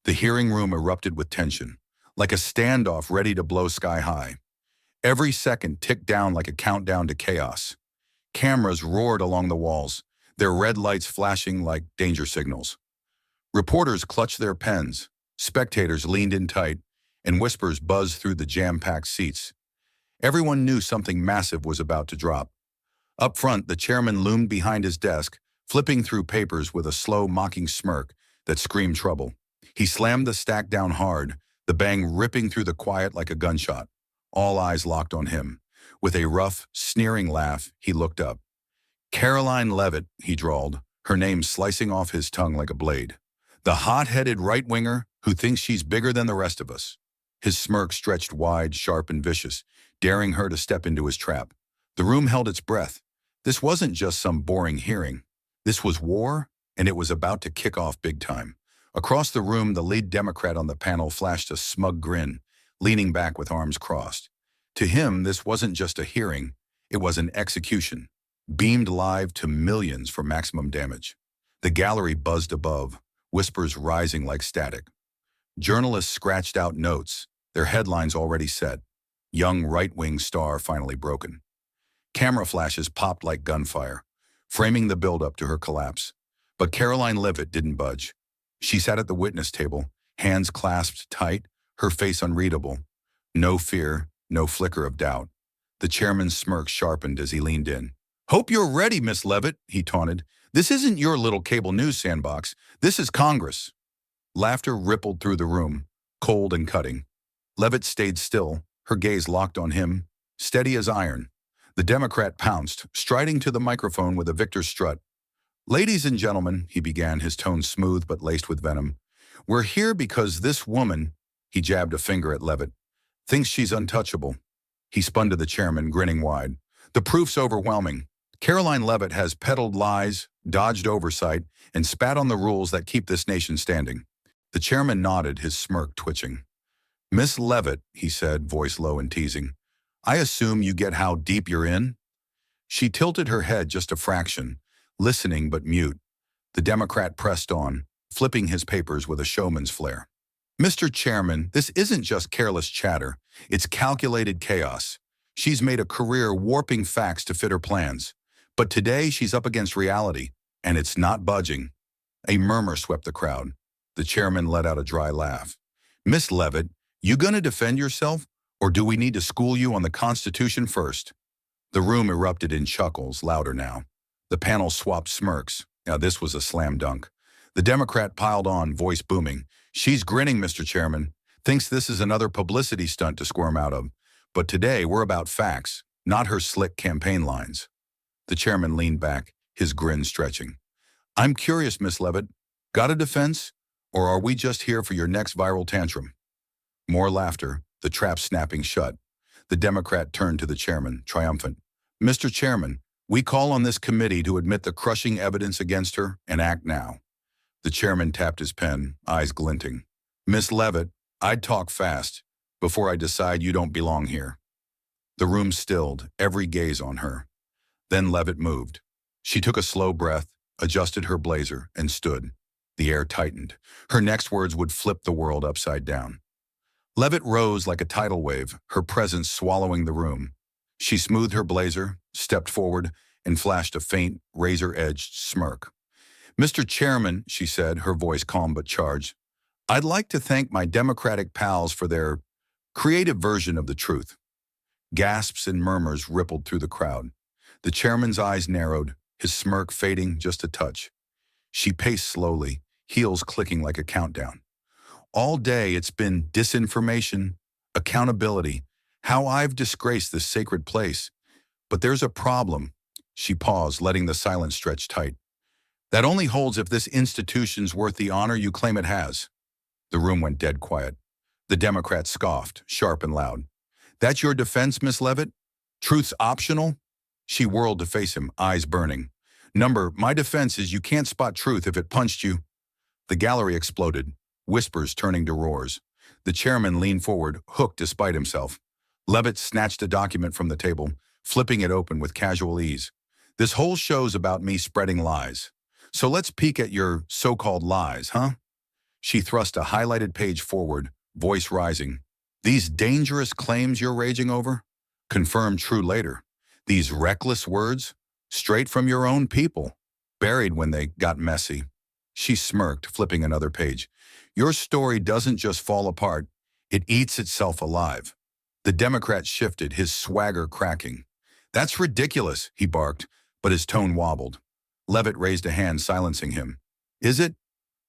The hearing room erupted with tension, like a standoff ready to blow sky high. Every second ticked down like a countdown to chaos. Cameras roared along the walls, their red lights flashing like danger signals. Reporters clutched their pens, spectators leaned in tight, and whispers buzzed through the jam-packed seats. Everyone knew something massive was about to drop. Up front, the chairman loomed behind his desk, flipping through papers with a slow, mocking smirk that screamed trouble. He slammed the stack down hard, the bang ripping through the quiet like a gunshot. All eyes locked on him. With a rough, sneering laugh, he looked up. "Karoline Leavitt," he drawled, her name slicing off his tongue like a blade. "The hot-headed right-winger who thinks she's bigger than the rest of us." His smirk stretched wide, sharp, and vicious, daring her to step into his trap. The room held its breath. This wasn't just some boring hearing. This was war, and it was about to kick off big time. Across the room, the lead Democrat on the panel flashed a smug grin, leaning back with arms crossed. To him, this wasn't just a hearing, it was an execution, beamed live to millions for maximum damage. The gallery buzzed above, whispers rising like static. Journalists scratched out notes, their headlines already set. Young right-wing star finally broken. Camera flashes popped like gunfire, framing the build-up to her collapse. But Karoline Leavitt didn't budge. She sat at the witness table, hands clasped tight, her face unreadable. No fear, no flicker of doubt. The chairman's smirk sharpened as he leaned in. "Hope you're ready, Miss Leavitt," he taunted. "This isn't your little cable news sandbox. This is Congress." Laughter rippled through the room, cold and cutting. Leavitt stayed still, her gaze locked on him, steady as iron. The Democrat pounced, striding to the microphone with a victor's strut. "Ladies and gentlemen," he began, his tone smooth but laced with venom, "we're here because this woman," he jabbed a finger at Leavitt, "thinks she's untouchable." He spun to the chairman, grinning wide. "The proof's overwhelming. Karoline Leavitt has peddled lies, dodged oversight, and spat on the rules that keep this nation standing." The chairman nodded, his smirk twitching. "Miss Leavitt," he said, voice low and teasing, "I assume you get how deep you're in?" She tilted her head just a fraction, listening but mute. The Democrat pressed on, flipping his papers with a showman's flair. "Mr. Chairman, this isn't just careless chatter. It's calculated chaos. She's made a career warping facts to fit her plans. But today she's up against reality, and it's not budging." A murmur swept the crowd. The chairman let out a dry laugh. "Miss Leavitt, you gonna defend yourself, or do we need to school you on the Constitution first?" The room erupted in chuckles, louder now. The panel swapped smirks. Now this was a slam dunk. The Democrat piled on, voice booming. "She's grinning, Mr. Chairman. Thinks this is another publicity stunt to squirm out of. But today we're about facts, not her slick campaign lines." The chairman leaned back, his grin stretching. "I'm curious, Miss Leavitt. Got a defense? Or are we just here for your next viral tantrum?" More laughter, the trap snapping shut. The Democrat turned to the chairman, triumphant. "Mr. Chairman, we call on this committee to admit the crushing evidence against her and act now." The chairman tapped his pen, eyes glinting. "Miss Leavitt, I'd talk fast before I decide you don't belong here." The room stilled, every gaze on her. Then Leavitt moved. She took a slow breath, adjusted her blazer, and stood. The air tightened. Her next words would flip the world upside down. Leavitt rose like a tidal wave, her presence swallowing the room. She smoothed her blazer, stepped forward, and flashed a faint, razor-edged smirk. "Mr. Chairman," she said, her voice calm but charged, "I'd like to thank my Democratic pals for their creative version of the truth." Gasps and murmurs rippled through the crowd. The chairman's eyes narrowed, his smirk fading just a touch. She paced slowly, heels clicking like a countdown. "All day it's been disinformation, accountability, how I've disgraced this sacred place. But there's a problem." She paused, letting the silence stretch tight. "That only holds if this institution's worth the honor you claim it has." The room went dead quiet. The Democrat scoffed, sharp and loud. "That's your defense, Miss Leavitt? Truth's optional?" She whirled to face him, eyes burning. My defense is you can't spot truth if it punched you." The gallery exploded, whispers turning to roars. The chairman leaned forward, hooked despite himself. Leavitt snatched a document from the table, flipping it open with casual ease. "This whole show's about me spreading lies. So let's peek at your so-called lies, huh?" She thrust a highlighted page forward, voice rising. These dangerous claims you're raging over? Confirmed true later. These reckless words? Straight from your own people. Buried when they got messy. She smirked, flipping another page. Your story doesn't just fall apart, it eats itself alive. The Democrat shifted, his swagger cracking. That's ridiculous, he barked, but his tone wobbled. Leavitt raised a hand, silencing him. Is it?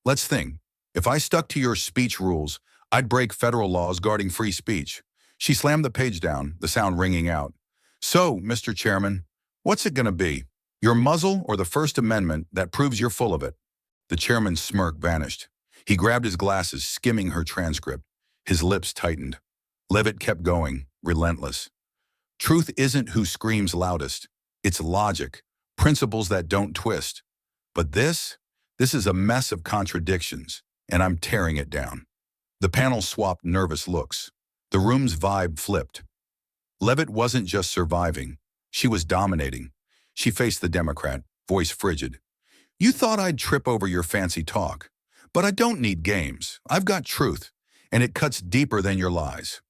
Let's think. If I stuck to your speech rules, I'd break federal laws guarding free speech. She slammed the page down, the sound ringing out. So, Mr. Chairman, what's it going to be? Your muzzle or the First Amendment that proves you're full of it? The chairman's smirk vanished. He grabbed his glasses, skimming her transcript. His lips tightened. Leavitt kept going, relentless. Truth isn't who screams loudest. It's logic, principles that don't twist. But this is a mess of contradictions, and I'm tearing it down. The panel swapped nervous looks. The room's vibe flipped. Leavitt wasn't just surviving. She was dominating. She faced the Democrat, voice frigid. You thought I'd trip over your fancy talk. But I don't need games. I've got truth, and it cuts deeper than your lies.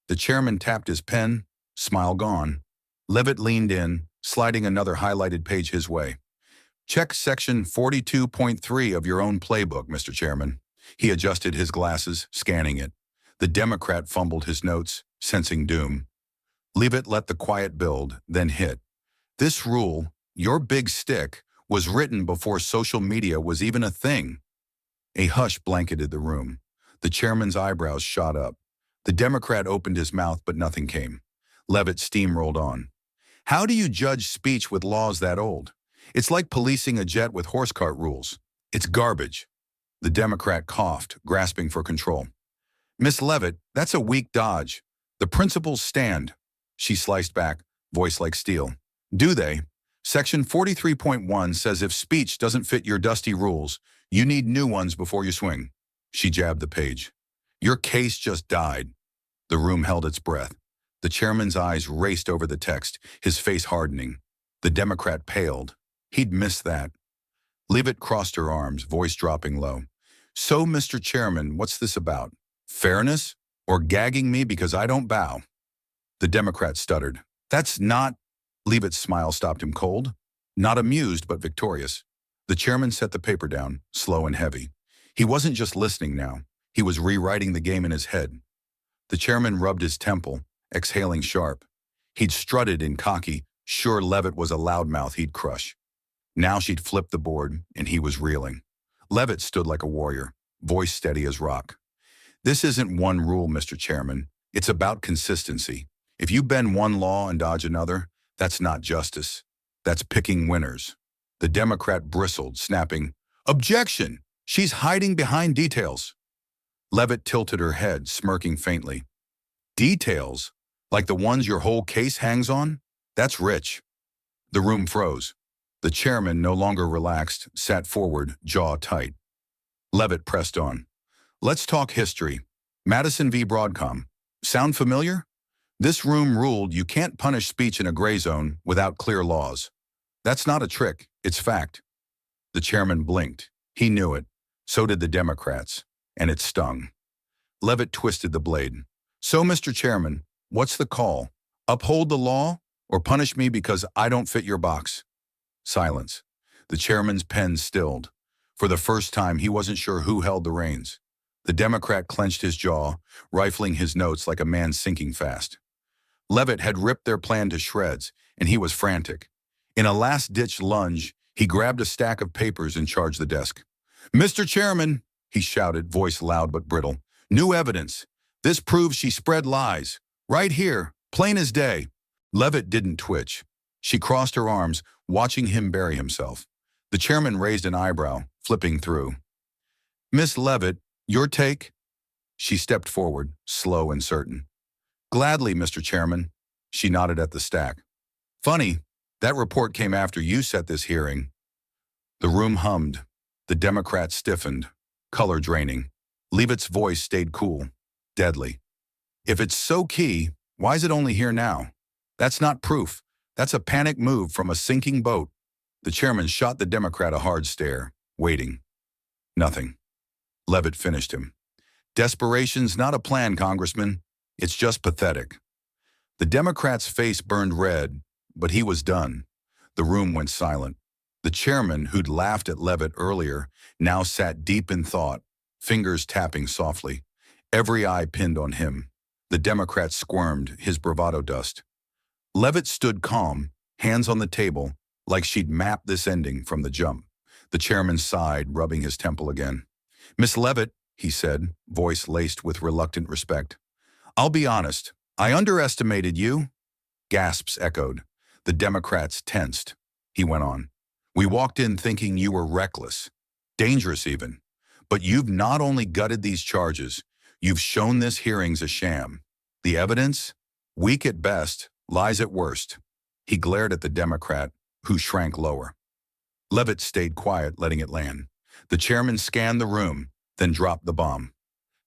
The chairman tapped his pen, smile gone. Leavitt leaned in, sliding another highlighted page his way. Check section 42.3 of your own playbook, Mr. Chairman. He adjusted his glasses, scanning it. The Democrat fumbled his notes, sensing doom. Leavitt let the quiet build, then hit. This rule, your big stick, was written before social media was even a thing. A hush blanketed the room. The chairman's eyebrows shot up. The Democrat opened his mouth, but nothing came. Leavitt steamrolled on. How do you judge speech with laws that old? It's like policing a jet with horse cart rules. It's garbage. The Democrat coughed, grasping for control. Miss Leavitt, that's a weak dodge. The principles stand. She sliced back, voice like steel. Do they? Section 43.1 says if speech doesn't fit your dusty rules, you need new ones before you swing. She jabbed the page. Your case just died. The room held its breath. The chairman's eyes raced over the text, his face hardening. The Democrat paled. He'd missed that. Leavitt crossed her arms, voice dropping low. So, Mr. Chairman, what's this about? Fairness? Or gagging me because I don't bow? The Democrat stuttered. That's not... Leavitt's smile stopped him cold. Not amused, but victorious. The chairman set the paper down, slow and heavy. He wasn't just listening now. He was rewriting the game in his head. The chairman rubbed his temple, exhaling sharp. He'd strutted in cocky, sure Leavitt was a loudmouth he'd crush. Now she'd flipped the board, and he was reeling. Leavitt stood like a warrior, voice steady as rock. This isn't one rule, Mr. Chairman. It's about consistency. If you bend one law and dodge another, that's not justice. That's picking winners. The Democrat bristled, snapping, Objection! She's hiding behind details. Leavitt tilted her head, smirking faintly. Details? Like the ones your whole case hangs on? That's rich. The room froze. The chairman, no longer relaxed, sat forward, jaw tight. Leavitt pressed on. Let's talk history. Madison v. Broadcom. Sound familiar? This room ruled you can't punish speech in a gray zone without clear laws. That's not a trick, it's fact. The chairman blinked. He knew it. So did the Democrats. And it stung. Leavitt twisted the blade. So, Mr. Chairman, what's the call? Uphold the law or punish me because I don't fit your box? Silence. The chairman's pen stilled. For the first time, he wasn't sure who held the reins. The Democrat clenched his jaw, rifling his notes like a man sinking fast. Leavitt had ripped their plan to shreds, and he was frantic. In a last-ditch lunge, he grabbed a stack of papers and charged the desk. Mr. Chairman, he shouted, voice loud but brittle. New evidence. This proves she spread lies. Right here, plain as day. Leavitt didn't twitch. She crossed her arms, watching him bury himself. The chairman raised an eyebrow, flipping through. Miss Leavitt, your take? She stepped forward, slow and certain. Gladly, Mr. Chairman. She nodded at the stack. Funny, that report came after you set this hearing. The room hummed. The Democrat stiffened, color draining. Leavitt's voice stayed cool, deadly. If it's so key, why is it only here now? That's not proof. That's a panic move from a sinking boat. The chairman shot the Democrat a hard stare, waiting. Nothing. Leavitt finished him. Desperation's not a plan, Congressman. It's just pathetic. The Democrat's face burned red, but he was done. The room went silent. The chairman, who'd laughed at Leavitt earlier, now sat deep in thought, fingers tapping softly, every eye pinned on him. The Democrat squirmed, his bravado dust. Leavitt stood calm, hands on the table, like she'd mapped this ending from the jump. The chairman sighed, rubbing his temple again. Miss Leavitt, he said, voice laced with reluctant respect. I'll be honest, I underestimated you. Gasps echoed. The Democrats tensed. He went on. We walked in thinking you were reckless, dangerous even. But you've not only gutted these charges, you've shown this hearing's a sham. The evidence, weak at best, lies at worst. He glared at the Democrat, who shrank lower. Leavitt stayed quiet, letting it land. The chairman scanned the room, then dropped the bomb.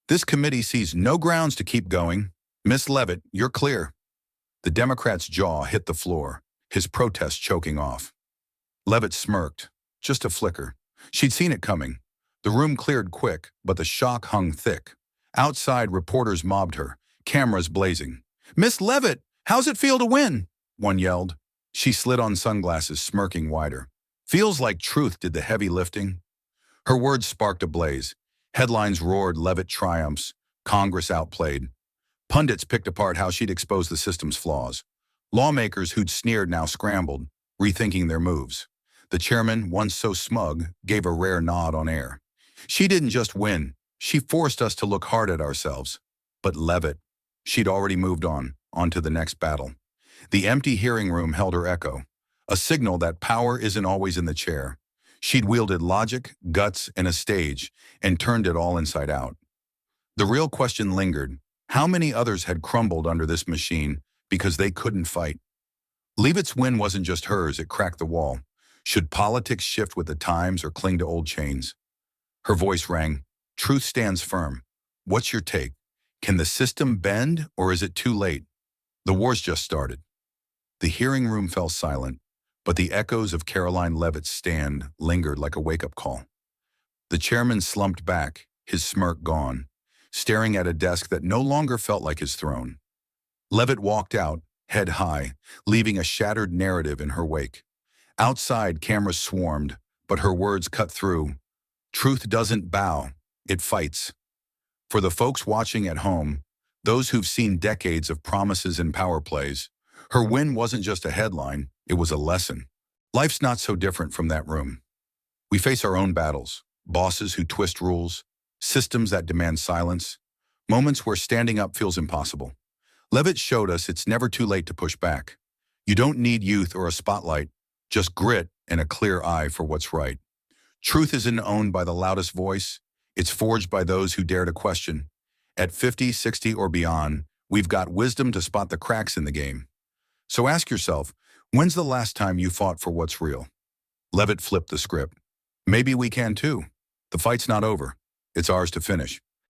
This committee sees no grounds to keep going. Miss Leavitt, you're clear. The Democrat's jaw hit the floor, his protest choking off. Leavitt smirked, just a flicker. She'd seen it coming. The room cleared quick, but the shock hung thick. Outside, reporters mobbed her, cameras blazing. Miss Leavitt, how's it feel to win? One yelled. She slid on sunglasses, smirking wider. Feels like truth did the heavy lifting. Her words sparked a blaze. Headlines roared Leavitt triumphs, Congress outplayed. Pundits picked apart how she'd exposed the system's flaws. Lawmakers who'd sneered now scrambled, rethinking their moves. The chairman, once so smug, gave a rare nod on air. She didn't just win, she forced us to look hard at ourselves. But Leavitt, she'd already moved on to the next battle. The empty hearing room held her echo, a signal that power isn't always in the chair. She'd wielded logic, guts, and a stage, and turned it all inside out. The real question lingered. How many others had crumbled under this machine because they couldn't fight? Leavitt's win wasn't just hers, it cracked the wall. Should politics shift with the times or cling to old chains? Her voice rang. Truth stands firm. What's your take? Can the system bend, or is it too late? The war's just started. The hearing room fell silent, but the echoes of Karoline Leavitt's stand lingered like a wake-up call. The chairman slumped back, his smirk gone, staring at a desk that no longer felt like his throne. Leavitt walked out, head high, leaving a shattered narrative in her wake. Outside, cameras swarmed, but her words cut through. Truth doesn't bow, it fights. For the folks watching at home, those who've seen decades of promises and power plays, her win wasn't just a headline, it was a lesson. Life's not so different from that room. We face our own battles, bosses who twist rules, systems that demand silence, moments where standing up feels impossible. Leavitt showed us it's never too late to push back. You don't need youth or a spotlight, just grit and a clear eye for what's right. Truth isn't owned by the loudest voice, it's forged by those who dare to question. At 50, 60, or beyond, we've got wisdom to spot the cracks in the game. So ask yourself, when's the last time you fought for what's real? Leavitt flipped the script. Maybe we can too. The fight's not over. It's ours to finish.